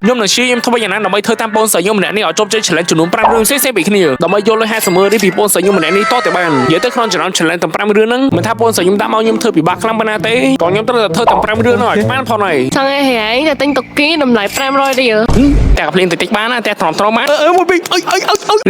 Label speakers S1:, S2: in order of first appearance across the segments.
S1: ខ្ញុំនឹងชี้ខ្ញុំធ្វើយ៉ាងណាដើម្បីធ្វើតាមបងស្រីខ្ញុំម្នាក់នេះឲ្យជោគជ័យ challenge ចំនួន5រឿងផ្សេងៗពីគ្នាដើម្បីយកលុយ50ម៉ឺននេះពីបងស្រីខ្ញុំម្នាក់នេះតទៅបាននិយាយទៅក្នុងចំណោម challenge ទាំង5រឿងហ្នឹងមិនថាបងស្រីខ្ញុំដាក់មកខ្ញុំធ្វើពិបាកខ្លាំងប៉ុណ្ណាទេក៏ខ្ញុំត្រូវតែធ្វើទាំង5រឿងហ្នឹងឲ្យបានផងហើយច
S2: ង់ឲ្យហែងតែទិញតុកគីតម្លៃ500រៀលត
S1: ែកាភ្លៀងតិចបានណាតែត្រង់បានមួយវិញ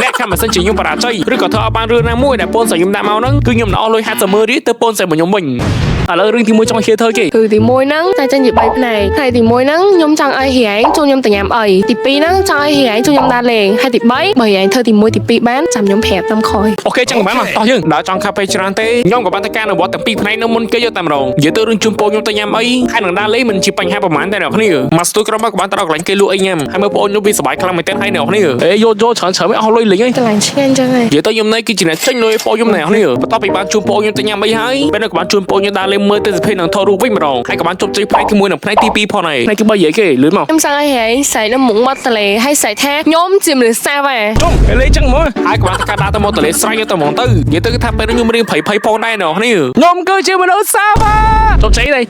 S1: លក្ខខណ្ឌមិនសិនជាខ្ញុំបរាជ័យឬក៏ធ្វើឲ្យបានរឿងណាមួយដែលបងស្រីខ្ញុំដាក់មកហ្នឹងគឺខ្ញុំនឹងអស់លុយ50ម៉ឺនរៀលទៅបងស្រីរបស់ខ្ញុំវិញឥឡូវរឿងទី1ចង់ហៀធ្វើគេគ
S2: ឺទី1ហ្នឹងតែចេញជា3ផ្នែកហើយទី1ហ្នឹងខ្ញុំចង់ឲ្យហៀងចូលខ្ញុំទៅញ៉ាំអីទី2ហ្នឹងចង់ឲ្យហៀងចូលខ្ញុំដើរលេងហើយទី3បើហៀងធ្វើទី1ទី2បានចាំខ្ញុំប្រាប់តាមក្រោយអ
S1: ូខេចឹងក៏បានមកតោះយើងដើរចង់ខាប់ពេលច្រើនទេខ្ញុំក៏បានទៅការនៅវត្តទាំងពីរផ្នែកនោះមុនគេយកតែម្ដងនិយាយទៅរឿងជូនបងខ្ញុំទៅញ៉ាំអីហើយនឹងដើរលេងមិនជាបញ្ហាប្រហែលតែអ្នកគ្នាមកស្ទូក្រុមមកក៏បានទៅដល់កន្លែងគេលក់អីញ៉ាំហើយមើលបងខ្ញុំវាសប្បាយខ្លាំងមែនទែនហើយអ្នកគ្នាយកច្រើនមិនអស់លុយលេងហើយកន
S2: ្លែងឆ្ងាញ់ចឹងហើយ
S1: និយាយទៅខ្ញុំនេះគឺជាអ្នកចេញលុយបងខ្ញុំអ្នកគ្នាបន្ទាប់ពីបានជូនបងខ្ញុំទៅញ៉ាំអីហើយពេលនោះក៏បានជូនបងខ្ញុំដើរលេងមើលទេសភាពនឹងថតរូបវិញម្ដងហើយក៏បានជប់ជ័យផ្នែកទី1និងផ្នែកទី2ផងហើយផ្នែកទី3និយាយគេលឿនមក
S2: ខ្ញុំចង់ឲ្យហែងស្រែកនៅមុខមាត់ទន្លេហើយស្រែកថាខ្ញុំជាមនុស្សសាវ៉ាជ
S1: ុំលេងចឹងមកហើយក៏បានកាត់ដើរទៅមាត់ទន្លេស្រែកទៅហ្មងទៅនិយាយទៅគឺថាពេលខ្ញុំរៀងភ័យផងដែរអ្នកគ្នាខ្ញុំគឺជាមនុស្សសាវ៉ាជប់ជ័យដែរ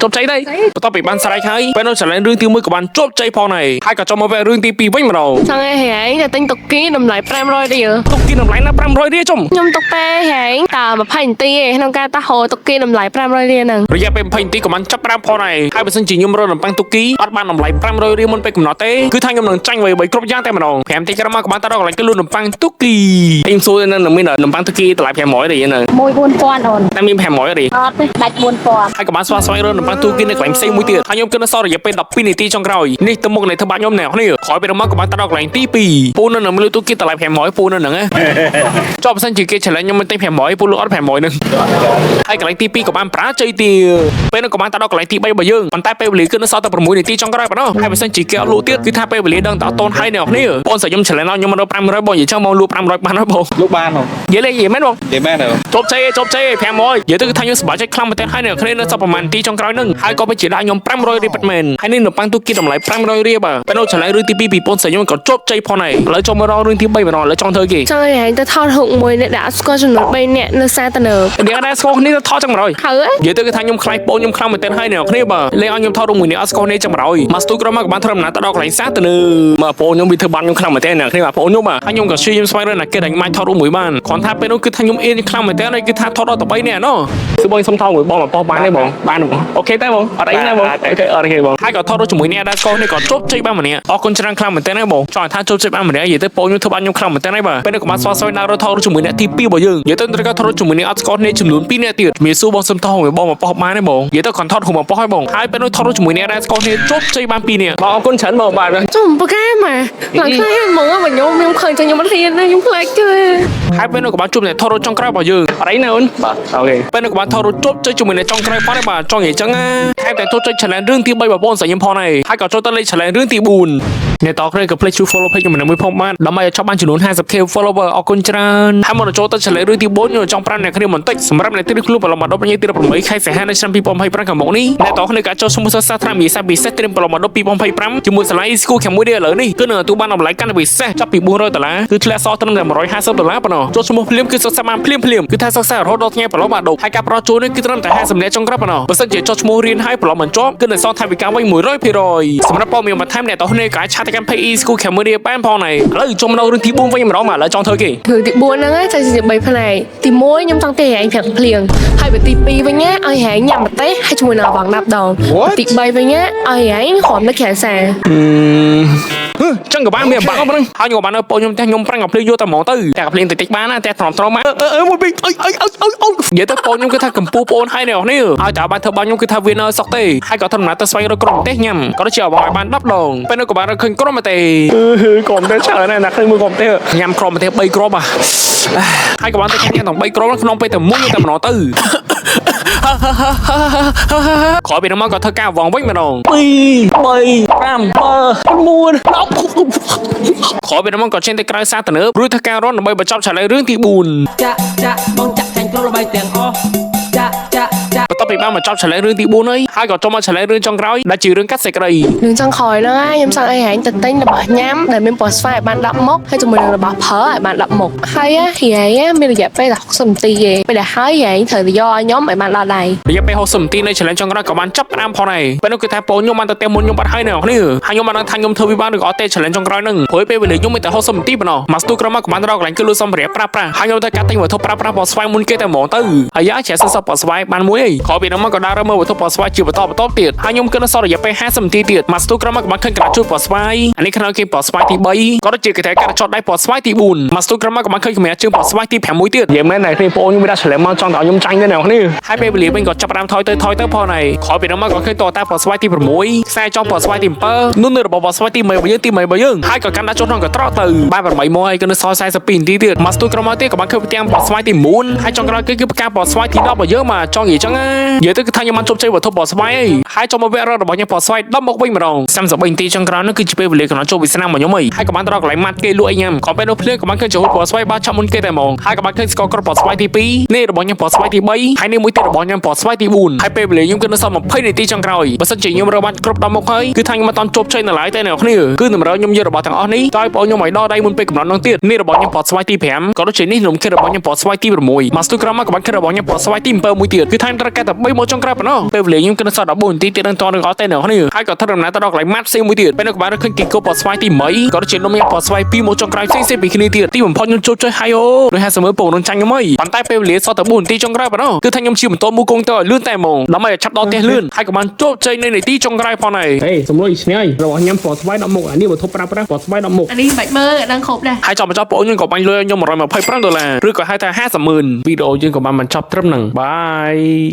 S1: បន្ទាប់ពីបានស្រែកហើយពេលនោះចលនារឿងទី1ក៏បានជប់ជ័យផងដែរហើយក៏ចូលមកពេលរឿងទី2វិញម្ដងច
S2: ង់ឲ្យហែងតែទិញតុកគីតម្លៃ500រៀលត
S1: ុកគីតម្លៃណា500រៀលជុំ
S2: ខ្ញុំទុកពេលហែងតើ20នាទីឯក្នុងការតោះហូរតុកគីតម្លៃ500រៀលហ្នឹង
S1: រយៈពេល20នាទីក៏បានចាប់ប្រើផងដែរហើយបើសិនជាខ្ញុំរកនំប៉័ងតុកគីអត់បានតម្លៃ500រៀលមុនពេលកំណត់ទេគឺថាខ្ញុំនឹងចាញ់អ្វីៗគ្រប់យ៉ាងតែម្ដង5នាទីក្រោយមកក៏បានទៅដល់កន្លែងគេលក់នំប៉័ងតុកគីខ្ញុំសួរនៅមាននំប៉័ងតុកគីតម្លៃ500រៀលនៅ
S2: 14000អូនត
S1: ែមាន500រៀលអ
S2: ត់ទេដាច់4000
S1: ហើយក៏បានស្វាយរកនំប៉័ងតុកគីនៅកន្លែងផ្សេងមួយទៀតហើយខ្ញុំគិតនៅសល់រយៈពេល12នាទីចុងក្រោយនេះទៅមុខនៃធ្វើបាក់ខ្ញុំអ្នកគ្នាក្រោយពេលមកក៏បានទៅដល់កន្លែងទី2ពូនៅនឹងលក់តុកគីតម្លៃ500ពូនៅនឹងចុះបើសិនជាគេ challenge ខ្ញុំមិនទិញ500ពូលក់អត់500នឹងហើយកន្លែងទី2ក៏បានប្រាជ័យទៀតពេលនោះក៏បានទៅដល់កន្លែងទី3របស់យើងប៉ុន្តែពេលវេលាគឺនៅសល់តែ6នាទីចុងក្រោយប៉ុណ្ណោះហើយបើសិនជាគេអត់លក់ទៀតគឺថាពេលវេលាដឹងតែអត់តូនហើយអ្នកគ្នាបងស្រីខ្ញុំ challenge ខ្ញុំមកដល់500បងនិយាយចឹងមកលក់500បានហើយបង
S3: លក់បានហ៎
S1: និយាយលេងយីមែនបងន
S3: ិយាយមែនហ៎ជ
S1: ប់ជ័យ500និយាយទៅគឺថាខ្ញុំសប្បាយចិត្តខ្លាំងមែនទែនហើយអ្នកគ្នានៅសល់ប្រហែលនាទីចុងក្រោយនឹងហើយក៏ពិតជាដាក់ខ្ញុំ500រៀលពិតមែនហើយនេះនំប៉័ងទូគីតម្លៃ500រៀលបាទពេលនោះ challenge រឿងទី2ពីបងស្រីខ្ញុំក៏ជប់ជ័យផងដែរឥឡូវចូលមករករឿងទី3ម្ដងឥឡូវចង់ធ្វើគេច
S2: ង់ឲ្យហែងទៅថតរូបមួយអ្នកដាក់ស្គាល់ចំនួន3នាក់នៅសារតើអ
S1: ្នកដែលស្គាល់គ្នាទៅថតចឹង100
S2: ហើយន
S1: ិយាយទៅគឺថាខ្ញុំខ្លាចបងខ្ញុំខ្លាំងមែនទែនហើយអ្នកគ្នាបាទលេងឲ្យខ្ញុំថតរូបមួយនេះអត់ស្គាល់គ្នាចឹង100មកស្ទូក្រុមមកក៏បានធ្វើដំណើរទៅដល់កន្លែងសារតើមកបងខ្ញុំវាធ្វើបានខ្ញុំខ្លាំងមែនទែនអ្នកគ្នាបាទបងខ្ញុំបាទហើយខ្ញុំក៏ជួយខ្ញុំស្វែងរកណាគេដែលអាចថតរូបមួយបានគ្រាន់ថាពេលនោះគឺថាខ្ញុំអៀនខ្លាំងមែនទែនហើយគឺថាថតដល់3នាក់ណោះគឺបងសុំថតមួយបងមកប៉ោះបានទេបងបានបងអូខេតែបងអត់អីណាបងអូខេអត់ទេបងហើយក៏ថតរូបជាមួយអ្នកដែលស្គាល់គ្នាក៏ជប់ជ័យបានម្នាក់អរគុណច្រើនខ្លាំងមែនទែនហើយបងចង់ថាជប់ជ័យបានម្នាក់និយាយទៅបងខ្ញុំធ្វើបានខ្ញុំខ្លាំងមែនទែនហើយបាទពេលនោះក៏បានស្វាស្វែងដល់ថតរូបជាមួយអ្នកទី2របស់យើងនិយាយទៅត្រូវក៏ថតរូបជាមួយអ្នកអត់ស្គាល់គ្នាចំនួន2នាក់ទៀតមានសួរបងសុំថតមួយបងមកប៉ោះបានទេបងនិយាយទៅគាត់ថតរូបមកប៉ោះហើយបងហើយពេលនោះថតរូបជាមួយអ្នកដែលស្គាល់គ្នាជប់ជ័យបាន2នាក់បងអរគុណច្រើនបងបាទច
S2: ុំប្រកែមកឡើងខ្លាំងហ្មងបងខ្ញុំឃើញចឹងខ្ញុំអត់ហ៊ានណាខ្ញុំខ្លាចទេហ
S1: ើយពេលនោះក៏បានជួបអ្នកថតរូបចុងក្រោយរបស់យើងអត់អីណាអូនបាទអូខេពេលនោះក៏បានថតរូបជប់ជ័យជាមួយអ្នកចុងក្រោយផងដែរបាទចង់និយាយចឹងណាហើយតែចូលចុច challenge រឿងទី3របស់បងស្រីខ្ញុំផងដែរហើយក៏ចូលទៅលេខ challenge រឿងទី4អ្នកតគ្នាក៏ please ជួយ follow page ខ្ញុំមួយផងបាទដើម្បីឲ្យចប់បានចំនួន 50k follower អរគុណច្រើនហើយមកចូលទៅ challenge រឿងទី4ខ្ញុំចង់ប្រាប់អ្នកគ្នាបន្តិចសម្រាប់អ្នកទីខ្លួនប្រឡំមកដល់ថ្ងៃទី18ខែសីហានៅឆ្នាំ2025ខាងមុខនេះអ្នកតគ្នាក៏ចូលសុំសិក្សាស្រាមីសាពិសេសត្រៀមប្រឡំមកដល់2025ជាមួយសាលា e-school ខាងមួយនេះឥឡូវនេះគឺនឹងទទួលបានតម្លៃកាន់តែពិសេសចាប់ពី$400គឺធ្លាក់សល់ត្រឹមតែ$150ប៉ុណ្ណោះចូលឈ្មោះភ្លាមគឺសិក្សាបានភ្លាមគឺថាសិក្សារហូតដល់ថ្ងៃប្រឡំបាដប់ហើយការប្រជូននេះគឺត្រឹមតែ50នាក់ចុងក្រោយប៉ុណ្ណោះបើសិនជាចុះឈ្មោះរៀនហើយប្រឡំមិនជាប់គឺនឹងសល់ថវិកាវិញ100%សម្រាប់ព័ត៌មានបន្ថែមអ្នកតគ្នាក៏អាចឆាតទៅកាន់ page e-school ខាងមួយនេះបានផងដែរឥឡូវចូលមកដល់រឿងទី4វិញម្ដងមកឥឡូវចង់ធ្វើគេ
S2: គឺទី4ហ្នឹងចែកជា3ផ្នែកទី1ខ្ញុំចង់ទេហែងប្រាក់ភ្លៀងហើយទី2វិញឲ្យហែងញ៉ាំម្ទេសហើយជាមួយនឹងអវ៉ាន់10ដងទី3វិញឲ្យហែងហមនៅក្រៅសាច
S1: ឹងក៏បានមានបាក់ហ្នឹងហើយខ្ញុំក៏បាននៅបងខ្ញុំតែខ្ញុំប្រាំងអាភ្លៀងយកតែហ្មងទៅតែអាភ្លៀងតិចបានណាតែត្រង់បានមួយវិញនិយាយទៅបងខ្ញុំគឺថាកម្ពស់បងហើយអ្នកនេះហើយតែបានធ្វើបងខ្ញុំគឺថាវានៅសក់ទេហើយក៏ធ្វើដំណើរទៅស្វែងរកក្រុមទេសញ៉ាំក៏ដូចជាអវ៉ាន់ឲ្យបាន10ដងពេលនោះក៏បានឃើញក្រុមទេក្រុមទេសច្រើនណាស់ឃើញមួយក្រុមទេសញ៉ាំក្រុមទេស3ក្រុមហើយក៏បានទៅញ៉ាំទាំង3ក្រុមក្នុងពេលតែមួយតែម្ដងទៅខពីនោះមកក៏ធ្វើការវងវិញម្ដង2 3 5 6 9 10ខពីនោះមកក៏ចេញទៅក្រៅសាទនើបរួចធ្វើការរត់ដើម្បីបញ្ចប់ challenge រឿងទី4
S4: ចាក់បងចាក់ចាញ់គ្រូល្បីទាំងអស់ចាក់
S1: បន្ទាប់ពីបានមកចប់ឆ្លើយរឿងទី4ហើយហើយក៏ចូលមកឆ្លើយរឿងចុងក្រោយដែលជារឿងកាត់សេចក្តី
S2: នឹងចង់ក្រោយហ្នឹងខ្ញុំចង់ឲ្យហែងទៅទិញរបស់ញ៉ាំដែលមានពណ៌ស្វាយឲ្យបាន10មុខហើយជាមួយនឹងរបស់ផើឲ្យបាន10មុខហើយហែងមានរយៈពេល60នាទីទេពេលដែលហើយហែងត្រូវទៅយកឲ្យខ្ញុំឲ្យបានដល់ដៃ
S1: រយៈពេល60នាទីនៃ challenge ចុងក្រោយក៏បានចាប់ផ្ដើមផងដែរពេលនោះគឺថាបងខ្ញុំបានទៅផ្ទះមុនខ្ញុំបាត់ហើយនៅនេះហើយខ្ញុំបានដឹងថាខ្ញុំធ្វើវាបានឬក៏អត់ទេ challenge ចុងក្រោយហ្នឹងព្រោះពេលវេលាខ្ញុំមានតែ60នាទីប៉ុណ្ណោះមកស្ទូក្រុមមកក៏បានរកកន្លែងគឺលុយសម្ភារៈប្រើប្រាស់ហើយខ្ញុំទៅកាត់ទិញវត្ថុប្រើប្រាស់ពណ៌ស្វាយមុនគេតែហ្មងទៅហើយយ៉ាជាសសពណ៌ស្វាយបានមួយអីក្រោយពីនោះមកក៏ដើរមើលវត្ថុពណ៌ស្វាយជាបន្តទៀតហើយខ្ញុំគិតថាសល់រយៈពេល50នាទីទៀតមកស្ទូក្រុមមកក៏បានឃើញក្រាជូតពណ៌ស្វាយអានេះក្នុងគេពណ៌ស្វាយទី3ក៏ដូចជាគេតែកាត់ចតដៃពណ៌ស្វាយទី4មកស្ទូក្រុមមកក៏បានឃើញកម្រាស់ជើងពណ៌ស្វាយទី5មួយទៀតនិយាយមែនតែគ្នាបងខ្ញុំមានតែ challenge មកចង់តែខ្ញុំចាញ់ទេអ្នកនេះហើយពេលវេលាវិញក៏ចាប់ផ្ដើមថយទៅផងដែរក្រោយពីនោះមកក៏ឃើញតតាពណ៌ស្វាយទី6ខ្សែចុងពណ៌ស្វាយទី7នោះនៅរបស់ពណ៌ស្វាយទី1របស់យើងទី1របស់យើងហើយក៏កាន់ដាក់ចុះក្នុងកត្រកទៅបាន8ម៉ោងហើយក៏នៅសល់42នាទីទៀតមកស្ទូក្រុមមកទៀតក៏បានឃើញផ្ទាំងពណ៌ស្វាយទី9ហើយចុងក្រោយគឺផ្កាពណ៌ស្វាយទី10របស់យើងមកចង់និយាយចឹងណានិយាយទៅគឺថាខ្ញុំបានជប់ជ័យវត្ថុពណ៌ស្វាយហើយចុងមកវគ្គរត់របស់ខ្ញុំពណ៌ស្វាយ10មកវិញម្ដង33នាទីចុងក្រោយនោះគឺជាពេលវេលាកន្លងចូលវិស្នាមរបស់ខ្ញុំហើយក៏បានទៅរកកន្លែងម៉ាត់គេលក់អីញ៉ាំក៏ពេលនោះភ្លៀងក៏បានឃើញចំហុយពណ៌ស្វាយបានឆាប់មុនគេតែហ្មងហើយក៏បានឃើញស្ករក្រពណ៌ស្វាយទី2នេះរបស់ខ្ញុំពណ៌ស្វាយទី3ហើយនេះមួយទៀតរបស់ខ្ញុំពណ៌ស្វាយទី4ហើយពេលវេលាខ្ញុំគឺនៅសល់20នាទីចុងក្រោយបើសិនជាខ្ញុំរកបានគ្រប់10មុខហើយគឺថាខ្ញុំមិនតាន់ជប់ជ័យនៅឡើយទេអ្នកគ្នាគឺតម្រូវខ្ញុំយករបស់ទាំងអស់នេះទៅឲ្យបងខ្ញុំឲ្យដល់ដៃមុនពេលកំណត់នោះទៀតនេះរបស់ខ្ញុំពណ៌ស្វាយទី5ក៏ដូចជានេះខ្ញុំគិតរបស់ខ្ញុំពណ៌ស្វាយទី6មកស្ទូក្រមក៏បានគិតរបស់ខ្ញុំពណ៌ស្វាយទី7មួយទៀតគឺថាត្រូវការតែ3មកចុងក្រោយប៉ុណ្ណោះពេលវេលាខ្ញុំគឺនៅសល់14នាទីទៀតនឹងតនឹងអត់ទេអ្នកគ្នាហើយក៏ធ្វើដំណើរទៅដល់កន្លែងម៉ាត់ផ្សេងមួយទៀតពេលនោះក៏បានឃើញគីកូពណ៌ស្វាយទី1ក៏ដូចជានំញ៉ាំពណ៌ស្វាយ2មកចុងក្រោយផ្សេងពីគ្នាទៀតទីបំផុតខ្ញុំជប់ជ័យហើយអូដោយហាក់មើលបងនឹងចាញ់ខ្ញុំហីប៉ុន្តែពេលវេលាសល់តែ4នាទីចុងក្រោយប៉ុណ្ណោះគឺថាខ្ញុំជិះម៉ូតូមូកងទៅឲ្យលឿនតែហ្មងដើម្បីឲ្យឆាប់ដល់ផ្ទះលឿនហើយក៏បានជប់ជ័យនៅនាទីចុងក្រោយផងដែរហេសំលុយឈ្នះរបស់ញ៉ាំពណ៌ស្វាយ10មុខអានេះវត្ថុប្រើប្រាស់ពណ៌ស្វាយ10មុខ
S2: អានេះបាច់មើលដល់គ្រប់ដែរ
S1: ហើយចាំបញ្ចប់បងខ្ញុំក៏បាញ់លុយខ្ញុំ$125ឬក៏ហៅថា50,000វីដេអូយើងក៏បានបញ្ចប់ត្រឹមហ្នឹងបាយ